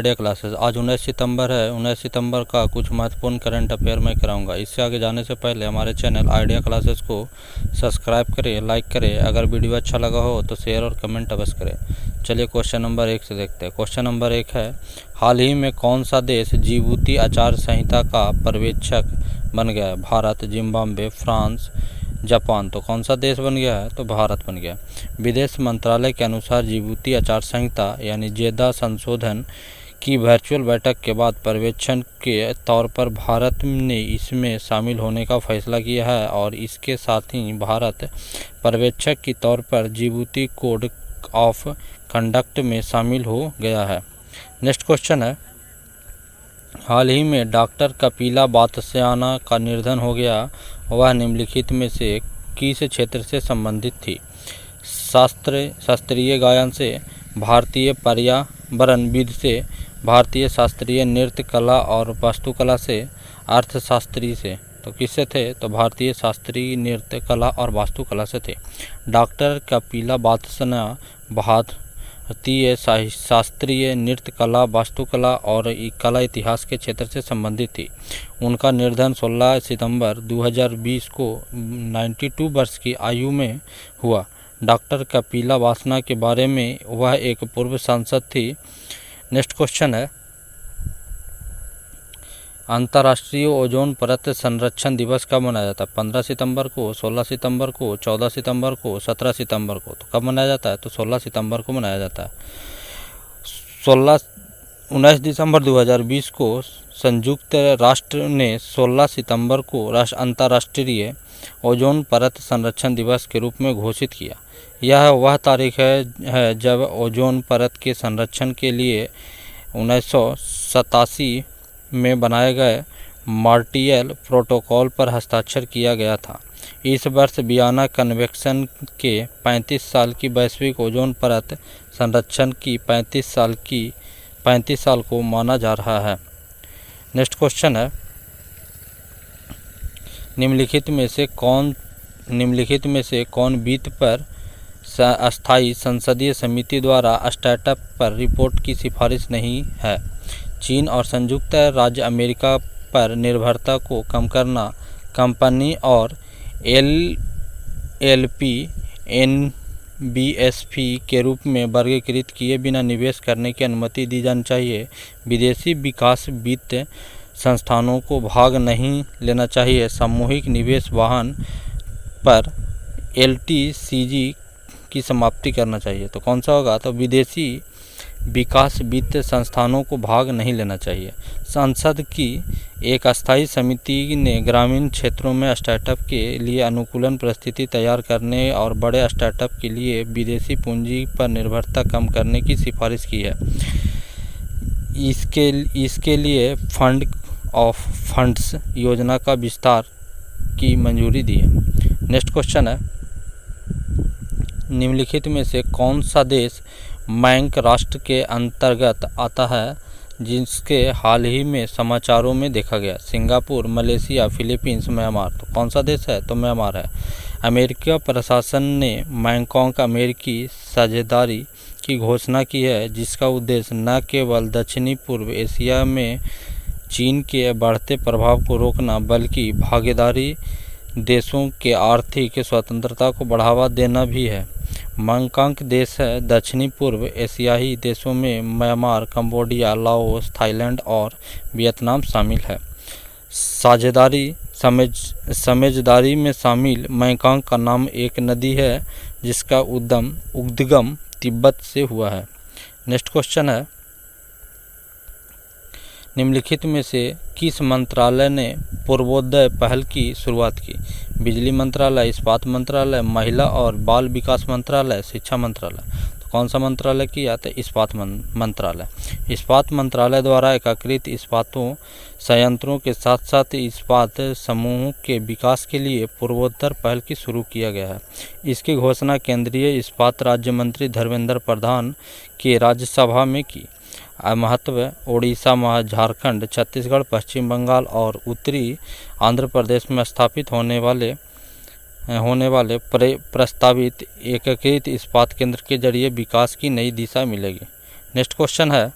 Idea classes. आज 19 सितंबर है। 19 सितंबर का कुछ महत्वपूर्ण करंट अफेयर मैं कराऊंगा। इससे आगे जाने से पहले हमारे चैनल आइडिया क्लासेस को सब्सक्राइब करें, लाइक करें। अगर वीडियो अच्छा लगा हो तो शेयर और कमेंट अवश्य करें। चलिए क्वेश्चन नंबर 1 से देखते हैं। क्वेश्चन नंबर 1 है, हाल ही में कौन सा देश जिबूती आचार संहिता का पर्यवेक्षक बन गया है? Bharat, Zimbabwe, France, Japan. तो कौन सा देश बन गया है? तो भारत बन गया। विदेश मंत्रालय के अनुसार जिबूती आचार संहिता यानी जेदा संशोधन की वर्चुअल बैठक के बाद पर्यवेक्षक के तौर पर भारत ने इसमें शामिल होने का फैसला किया है और इसके साथ ही भारत पर्यवेक्षक के तौर पर जिबूती कोड ऑफ कंडक्ट में शामिल हो गया है। नेक्स्ट क्वेश्चन है, हाल ही में डॉक्टर कपिला बात्स्याना का निधन हो गया। वह निम्नलिखित में से किस क्षेत्र से संबंधित थी? शास्त्रीय गायन से, भारतीय पर्यावरणविद से, भारतीय शास्त्रीय नृत्य कला और वास्तुकला से, अर्थशास्त्री से। तो किससे थे? तो भारतीय शास्त्रीय नृत्य कला और वास्तुकला से थे। डॉक्टर कपिला बात्स्याना भारतीय शास्त्रीय नृत्य कला, वास्तुकला और कला इतिहास के क्षेत्र से संबंधित थी। उनका निधन 16 सितंबर 2020 को 92 वर्ष की आयु में हुआ। डॉक्टर कपिला बात्स्याना के बारे में वह एक पूर्व सांसद थी। नेक्स्ट क्वेश्चन है, अंतर्राष्ट्रीय ओजोन परत संरक्षण दिवस कब मनाया जाता है? 15 सितंबर को, 16 सितंबर को, 14 सितंबर को, 17 सितंबर को। तो कब मनाया जाता है? तो 16 सितंबर को मनाया जाता है। 19 दिसंबर 2020 को संयुक्त राष्ट्र ने 16 सितंबर को अंतर्राष्ट्रीय ओजोन परत संरक्षण दिवस के रूप में घोषित किया। यह वह तारीख है जब ओजोन परत के संरक्षण के लिए 1987 में बनाए गए मॉन्ट्रियल प्रोटोकॉल पर हस्ताक्षर किया गया था। इस वर्ष वियना कन्वेंशन के 35 साल की वैश्विक ओजोन परत संरक्षण की 35 साल को माना जा रहा है। नेक्स्ट क्वेश्चन है, निम्नलिखित में से कौन वित्त पर अस्थायी संसदीय समिति द्वारा स्टार्टअप पर रिपोर्ट की सिफारिश नहीं है? चीन और संयुक्त राज्य अमेरिका पर निर्भरता को कम करना, कंपनी और एलएलपी एनबीएफसी के रूप में वर्गीकृत किए बिना निवेश करने की अनुमति दी जानी चाहिए। विदेशी विकास वित्त संस्थानों को भाग नहीं लेना चाहिए। सामूहिक निवेश वाहन पर एलटीसीजी की समाप्ति करना चाहिए। तो कौन सा होगा? तो विदेशी विकास वित्त संस्थानों को भाग नहीं लेना चाहिए। संसद की एक अस्थायी समिति ने ग्रामीण क्षेत्रों में स्टार्टअप के लिए अनुकूलन परिस्थिति तैयार करने और बड़े स्टार्टअप के लिए विदेशी पूंजी पर निर्भरता कम करने की सिफारिश की है। इसके लिए फंड ऑफ फंड्स योजना का विस्तार की मंजूरी दी है। नेक्स्ट क्वेश्चन है, निम्नलिखित में से कौन सा देश मैंक राष्ट्र के अंतर्गत आता है जिसके हाल ही में समाचारों में देखा गया? Singapore, Malaysia, Philippines, Myanmar. तो कौन सा देश है? तो म्यांमार है। अमेरिकी प्रशासन ने मैंगकोंग अमेरिकी साझेदारी की घोषणा की है, जिसका उद्देश्य न केवल दक्षिणी पूर्व एशिया में चीन के बढ़ते प्रभाव को रोकना बल्कि भागीदारी देशों के आर्थिक स्वतंत्रता को बढ़ावा देना भी है। मैंगकोंग देश है दक्षिणी पूर्व एशियाई देशों में म्यांमार, कंबोडिया, लाओस, थाईलैंड और वियतनाम शामिल है। साझेदारी समझदारी में शामिल मैंगकोंग का नाम एक नदी है जिसका उद्गम तिब्बत से हुआ है। नेक्स्ट क्वेश्चन है, निम्नलिखित में से किस मंत्रालय ने पूर्वोदय पहल की शुरुआत की? बिजली मंत्रालय, इस्पात मंत्रालय, महिला और बाल विकास मंत्रालय, शिक्षा मंत्रालय। तो कौन सा मंत्रालय किया? तो इस्पात मंत्रालय। इस्पात मंत्रालय द्वारा एकीकृत इस्पातों संयंत्रों के साथ साथ इस्पात समूहों के विकास के लिए पूर्वोत्तर पहल की शुरू किया गया है। इसकी घोषणा केंद्रीय इस्पात राज्य मंत्री धर्मेंद्र प्रधान के राज्यसभा में की। महत्व, ओडिशा, झारखंड, छत्तीसगढ़, पश्चिम बंगाल और उत्तरी आंध्र प्रदेश में स्थापित होने वाले प्रस्तावित एकीकृत इस्पात केंद्र के जरिए विकास की नई दिशा मिलेगी। नेक्स्ट क्वेश्चन है,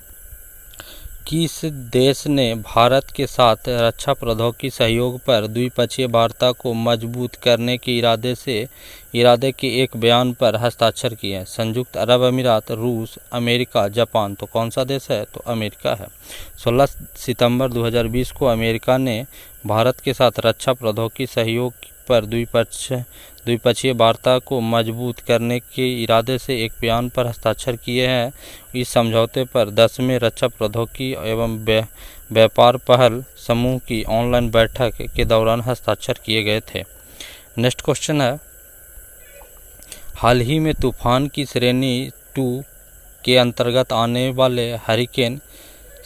किस देश ने भारत के साथ रक्षा प्रौद्योगिकी सहयोग पर द्विपक्षीय वार्ता को मजबूत करने के इरादे के एक बयान पर हस्ताक्षर किए हैं? संयुक्त अरब अमीरात, रूस, अमेरिका, जापान। तो कौन सा देश है? तो अमेरिका है। 16 सितंबर 2020 को अमेरिका ने भारत के साथ रक्षा प्रौद्योगिकी सहयोग पर द्विपक्षीय वार्ता को मजबूत करने के इरादे से एक बयान पर हस्ताक्षर किए हैं। इस समझौते पर 10वें रक्षा प्रौद्योगिकी एवं व्यापार पहल समूह की ऑनलाइन बैठक के दौरान हस्ताक्षर किए गए थे। नेक्स्ट क्वेश्चन है, हाल ही में तूफान की श्रेणी 2 के अंतर्गत आने वाले हरिकेन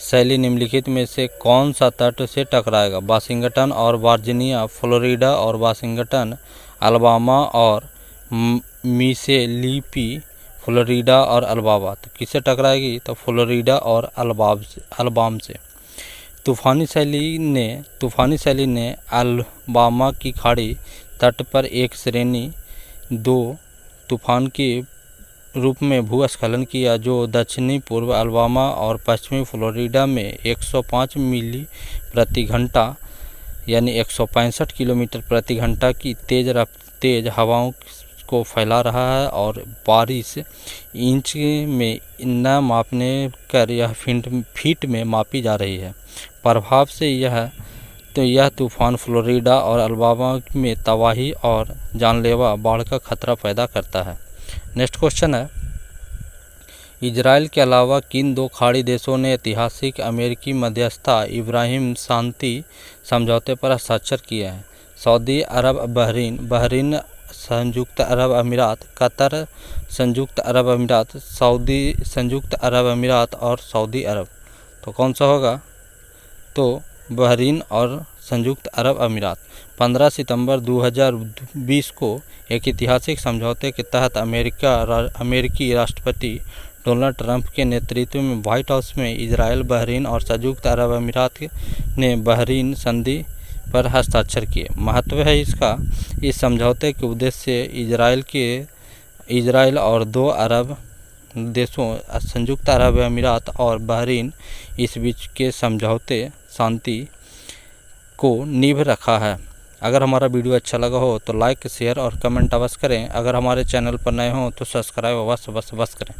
सैली निम्नलिखित में से कौन सा तट से टकराएगा? वाशिंगटन और वर्जीनिया, फ्लोरिडा और वाशिंगटन, अलाबामा और मिसिसिपी, फ्लोरिडा और अलाबामा। तो किससे टकराएगी? तो फ्लोरिडा और अलाबामा से। तूफानी सैली ने अलाबामा की खाड़ी तट पर एक श्रेणी 2 तूफान के रूप में भूस्खलन किया, जो दक्षिणी पूर्व अलाबामा और पश्चिमी फ्लोरिडा में 105 मील प्रति घंटा यानी 165 किलोमीटर प्रति घंटा की तेज हवाओं को फैला रहा है और बारिश इंच में न मापने कर यह फीट में मापी जा रही है। प्रभाव से यह तूफान फ्लोरिडा और अलाबामा में तबाही और जानलेवा बाढ़ का खतरा पैदा करता है। नेक्स्ट क्वेश्चन है, इजराइल के अलावा किन 2 खाड़ी देशों ने ऐतिहासिक अमेरिकी मध्यस्थता इब्राहिम शांति समझौते पर हस्ताक्षर किए हैं? सऊदी अरब, बहरीन, संयुक्त अरब अमीरात, कतर, संयुक्त अरब अमीरात, संयुक्त अरब अमीरात और सऊदी अरब। तो कौन सा होगा? तो बहरीन और संयुक्त अरब अमीरात। 15 सितंबर 2020 को एक ऐतिहासिक समझौते के तहत अमेरिकी राष्ट्रपति डोनाल्ड ट्रंप के नेतृत्व में व्हाइट हाउस में इजराइल, बहरीन और संयुक्त अरब अमीरात ने बहरीन संधि पर हस्ताक्षर किए। महत्व है इसका, इस समझौते के उद्देश्य इजराइल और 2 अरब देशों संयुक्त अरब अमीरात और बहरीन इस बीच के समझौते शांति को नींव रखा है। अगर हमारा वीडियो अच्छा लगा हो तो लाइक, शेयर और कमेंट अवश्य करें। अगर हमारे चैनल पर नए हों तो सब्सक्राइब अवश्य करें।